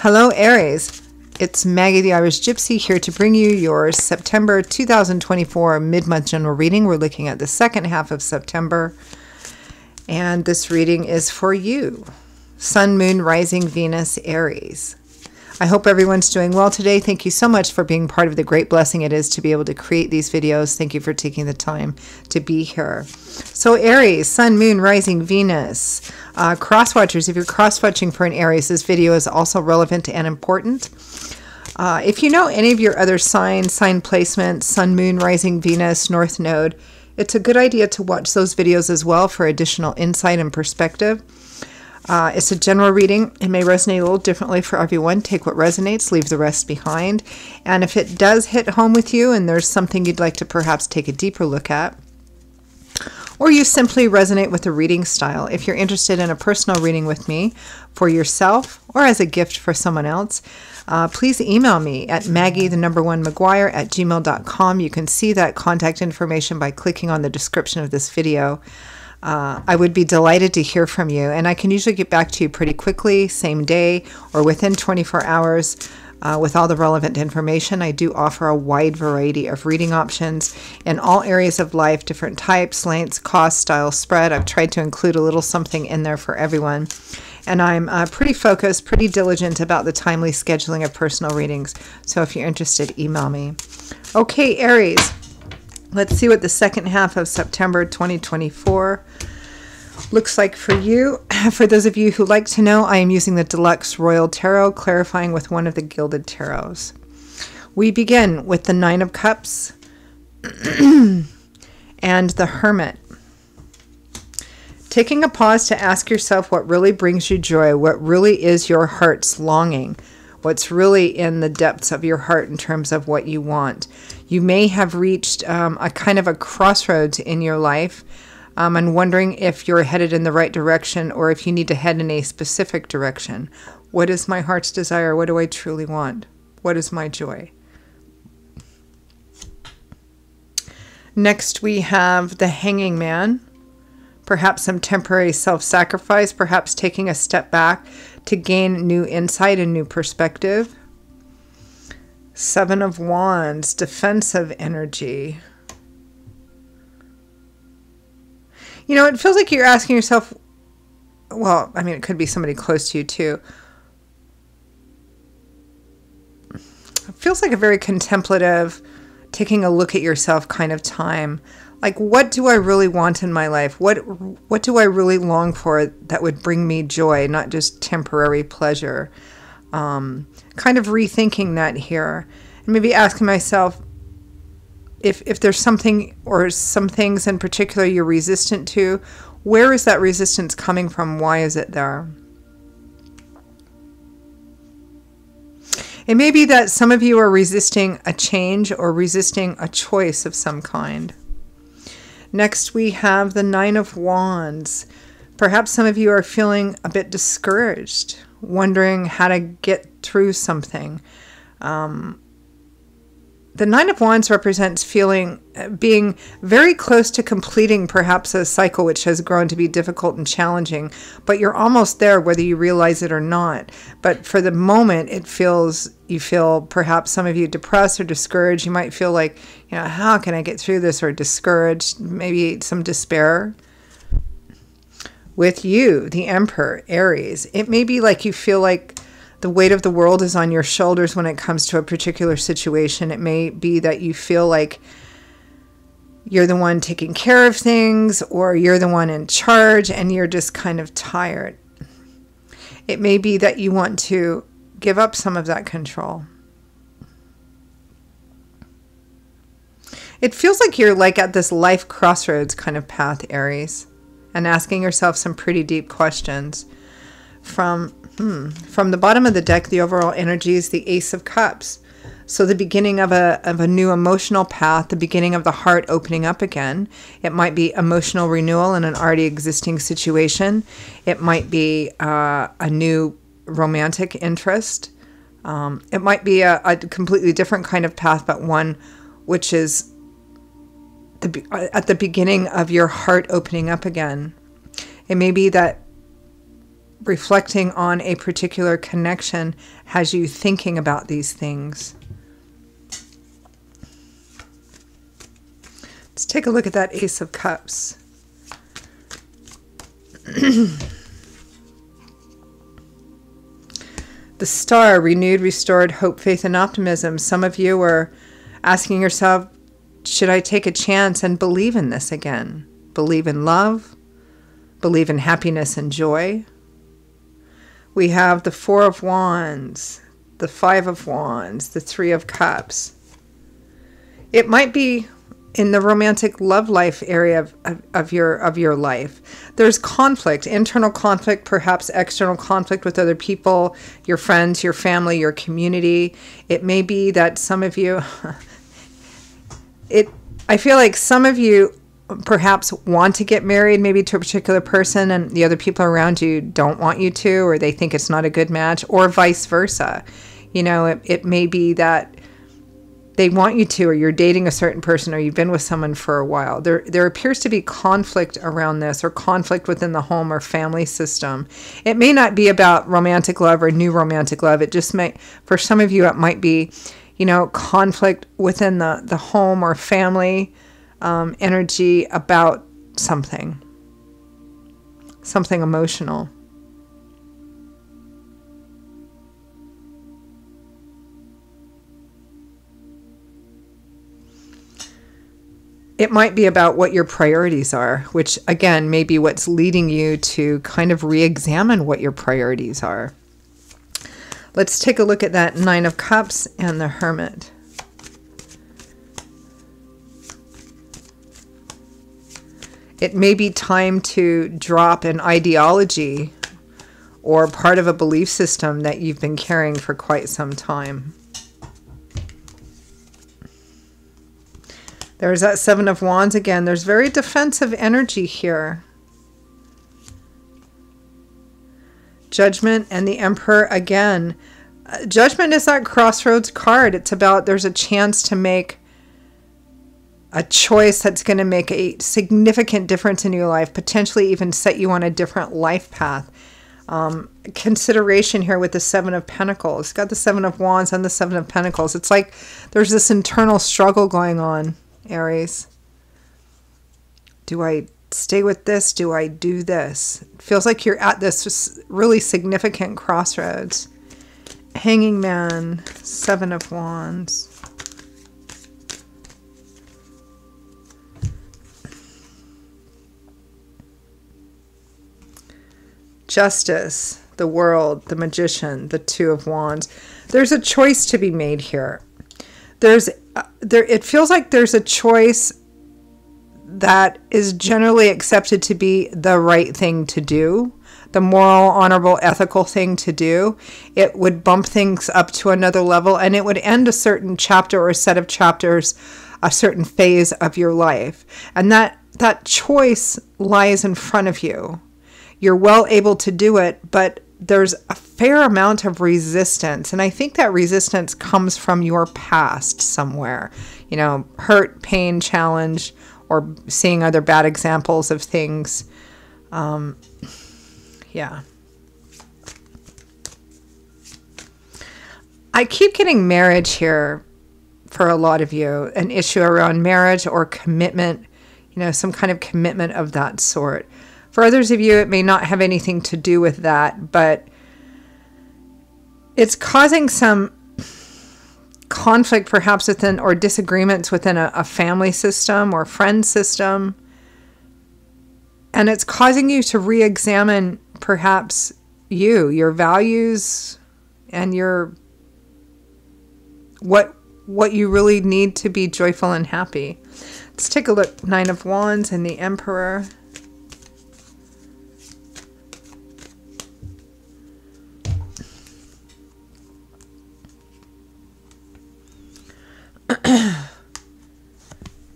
Hello Aries, it's Maggie the Irish Gypsy here to bring you your September 2024 mid-month general reading. We're looking at the second half of September, and this reading is for you. Sun, Moon, Rising, Venus, Aries. I hope everyone's doing well today. Thank you so much for being part of the great blessing it is to be able to create these videos. Thank you for taking the time to be here. So Aries, Sun, Moon, Rising, Venus. Cross-watchers, if you're cross-watching for an Aries, this video is also relevant and important. If you know any of your other signs, sign placements, Sun, Moon, Rising, Venus, North Node, it's a good idea to watch those videos as well for additional insight and perspective. It's a general reading. It may resonate a little differently for everyone. Take what resonates, leave the rest behind. And if it does hit home with you and there's something you'd like to perhaps take a deeper look at, or you simply resonate with the reading style, if you're interested in a personal reading with me for yourself or as a gift for someone else, please email me at maggie1maguire@gmail.com. You can see that contact information by clicking on the description of this video. I would be delighted to hear from you, and I can usually get back to you pretty quickly, same day or within 24 hours with all the relevant information. I do offer a wide variety of reading options in all areas of life, different types, lengths, cost, style, spread. I've tried to include a little something in there for everyone. And I'm pretty focused, pretty diligent about the timely scheduling of personal readings. So if you're interested, email me. Okay, Aries. Let's see what the second half of September 2024 looks like for you. For those of you who like to know, I am using the Deluxe Royal Tarot, clarifying with one of the Gilded Tarots. We begin with the Nine of Cups and the Hermit. Taking a pause to ask yourself what really brings you joy, what really is your heart's longing, what's really in the depths of your heart in terms of what you want. You may have reached a kind of a crossroads in your life and wondering if you're headed in the right direction or if you need to head in a specific direction. What is my heart's desire? What do I truly want? What is my joy? Next, we have the Hanging Man. Perhaps some temporary self-sacrifice, perhaps taking a step back to gain new insight and new perspective. Seven of Wands, defensive energy. You know, it feels like you're asking yourself, well, I mean, it could be somebody close to you too. It feels like a very contemplative, taking a look at yourself kind of time. Like, what do I really want in my life? What do I really long for that would bring me joy, not just temporary pleasure? Kind of rethinking that here. And maybe asking myself if there's something or some things in particular you're resistant to, where is that resistance coming from? Why is it there? It may be that some of you are resisting a change or resisting a choice of some kind. Next, we have the Nine of Wands. Perhaps some of you are feeling a bit discouraged, wondering how to get through something. The Nine of Wands represents being very close to completing perhaps a cycle which has grown to be difficult and challenging, but you're almost there whether you realize it or not. But for the moment, you feel perhaps some of you depressed or discouraged. You might feel like, you know, how can I get through this, or discouraged, maybe some despair. With you, the Emperor, Aries, it may be like you feel like the weight of the world is on your shoulders when it comes to a particular situation. It may be that you feel like you're the one taking care of things, or you're the one in charge and you're just kind of tired. It may be that you want to give up some of that control. It feels like you're like at this life crossroads kind of path, Aries, and asking yourself some pretty deep questions. From the bottom of the deck, the overall energy is the Ace of Cups. So the beginning of a new emotional path, the beginning of the heart opening up again. It might be emotional renewal in an already existing situation. It might be a new romantic interest. It might be a completely different kind of path, but one which is at the beginning of your heart opening up again. It may be that reflecting on a particular connection has you thinking about these things. Let's take a look at that Ace of Cups. The Star, renewed, restored hope, faith, and optimism. Some of you are asking yourself, should I take a chance and believe in this again? Believe in love, believe in happiness and joy. We have the Four of Wands, the Five of Wands, the Three of Cups. It might be in the romantic love life area of your life. There's conflict, internal conflict, perhaps external conflict with other people, your friends, your family, your community. It may be that some of you, I feel like some of you perhaps want to get married maybe to a particular person and the other people around you don't want you to, or they think it's not a good match, or vice versa. You know, it may be that they want you to, or you're dating a certain person, or you've been with someone for a while. There appears to be conflict around this, or conflict within the home or family system. It may not be about romantic love or new romantic love. It just may, for some of you, it might be, you know, conflict within the home or family energy about something emotional. It might be about what your priorities are, which again may be what's leading you to kind of re-examine what your priorities are. Let's take a look at that Nine of Cups and the Hermit. It may be time to drop an ideology or part of a belief system that you've been carrying for quite some time. There's that Seven of Wands again. There's very defensive energy here. Judgment and the Emperor again. Judgment is that crossroads card. It's about there's a chance to make a choice that's going to make a significant difference in your life, potentially even set you on a different life path. Consideration here with the Seven of Pentacles. It's got the Seven of Wands and the Seven of Pentacles. It's like there's this internal struggle going on, Aries. Do I stay with this? Do I do this? It feels like you're at this really significant crossroads. Hanging Man, Seven of Wands. Justice, the World, the Magician, the Two of Wands. There's a choice to be made here. It feels like there's a choice that is generally accepted to be the right thing to do, the moral, honorable, ethical thing to do. It would bump things up to another level, and it would end a certain chapter or a set of chapters, a certain phase of your life. And that choice lies in front of you. You're well able to do it, but there's a fair amount of resistance. And I think that resistance comes from your past somewhere. You know, hurt, pain, challenge, or seeing other bad examples of things. Yeah. I keep getting marriage here for a lot of you. An issue around marriage or commitment, you know, some kind of commitment of that sort. For others of you, it may not have anything to do with that, but it's causing some conflict perhaps within, or disagreements within a family system or friend system. And it's causing you to re-examine perhaps your values and what you really need to be joyful and happy. Let's take a look. Nine of Wands and the Emperor.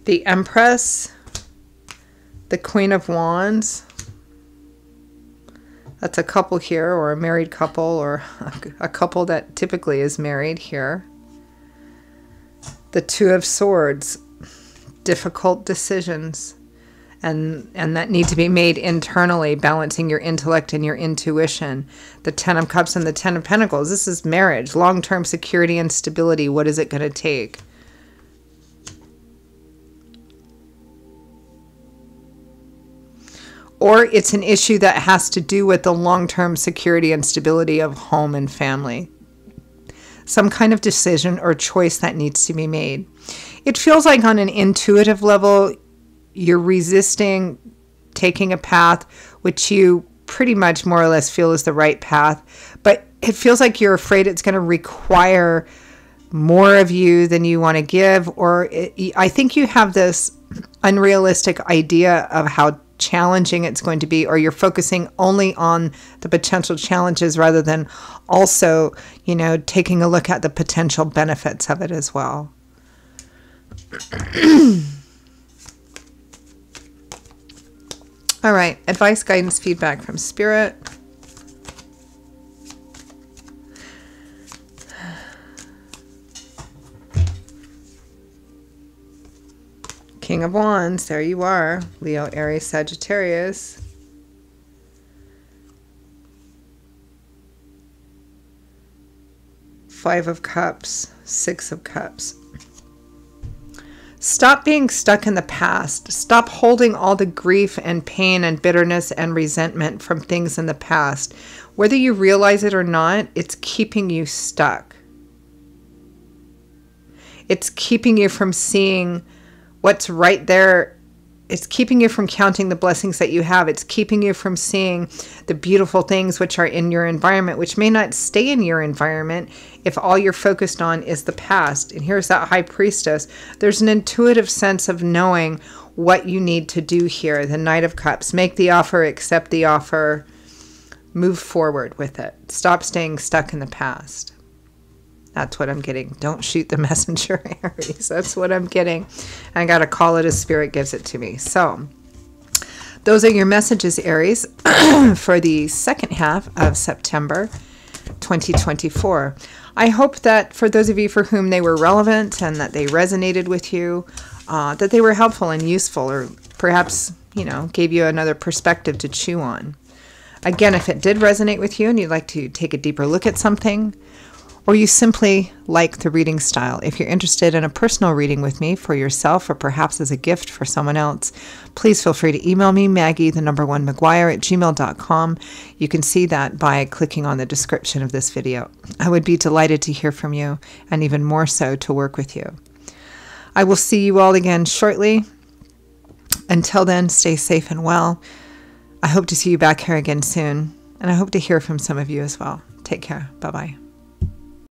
The Empress, the Queen of Wands. That's a couple here, or a married couple, or a couple that typically is married here. The Two of Swords, difficult decisions. and that need to be made internally, balancing your intellect and your intuition. The Ten of Cups and the Ten of Pentacles. This is marriage, long-term security and stability. What is it going to take? Or it's an issue that has to do with the long-term security and stability of home and family. Some kind of decision or choice that needs to be made. It feels like on an intuitive level, you're resisting taking a path which you pretty much more or less feel is the right path, but it feels like you're afraid it's going to require more of you than you want to give, or I think you have this unrealistic idea of how challenging it's going to be, or you're focusing only on the potential challenges rather than also, you know, taking a look at the potential benefits of it as well. All right, advice, guidance, feedback from Spirit. King of Wands, there you are. Leo, Aries, Sagittarius. Five of Cups, Six of Cups. Stop being stuck in the past. Stop holding all the grief and pain and bitterness and resentment from things in the past. Whether you realize it or not, it's keeping you stuck. It's keeping you from seeing what's right there. It's keeping you from counting the blessings that you have. It's keeping you from seeing the beautiful things which are in your environment, which may not stay in your environment if all you're focused on is the past. And here's that High Priestess. There's an intuitive sense of knowing what you need to do here. The Knight of Cups. Make the offer, accept the offer, move forward with it. Stop staying stuck in the past. That's what I'm getting. Don't shoot the messenger, Aries. That's what I'm getting. I got to call it as Spirit gives it to me. So those are your messages, Aries, for the second half of September 2024. I hope that for those of you for whom they were relevant and that they resonated with you, that they were helpful and useful, or perhaps, you know, gave you another perspective to chew on. Again, if it did resonate with you and you'd like to take a deeper look at something, or you simply like the reading style, if you're interested in a personal reading with me for yourself or perhaps as a gift for someone else, please feel free to email me, Maggie1McGuire@gmail.com. You can see that by clicking on the description of this video. I would be delighted to hear from you, and even more so to work with you. I will see you all again shortly. Until then, stay safe and well. I hope to see you back here again soon, and I hope to hear from some of you as well. Take care. Bye-bye.